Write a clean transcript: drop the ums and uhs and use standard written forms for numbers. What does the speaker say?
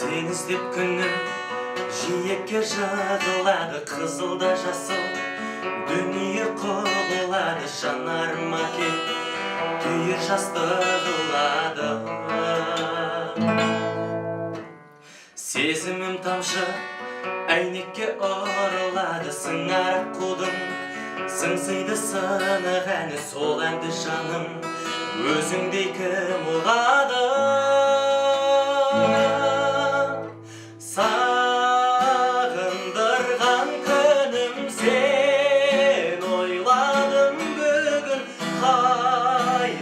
Сен іздеп күнім жиекке жығылады, қызылда жасыл дүние құбылады, жанарыма кеп түйір жасты қылады. Сезімім тамшы әйнекке ұрылады, сыңар қудың сыңсиды сынық әні, сол әнді жаным өзіңдей кім ұғады. Сағындырған күнім сен, ойладым бүгін қайрылмастан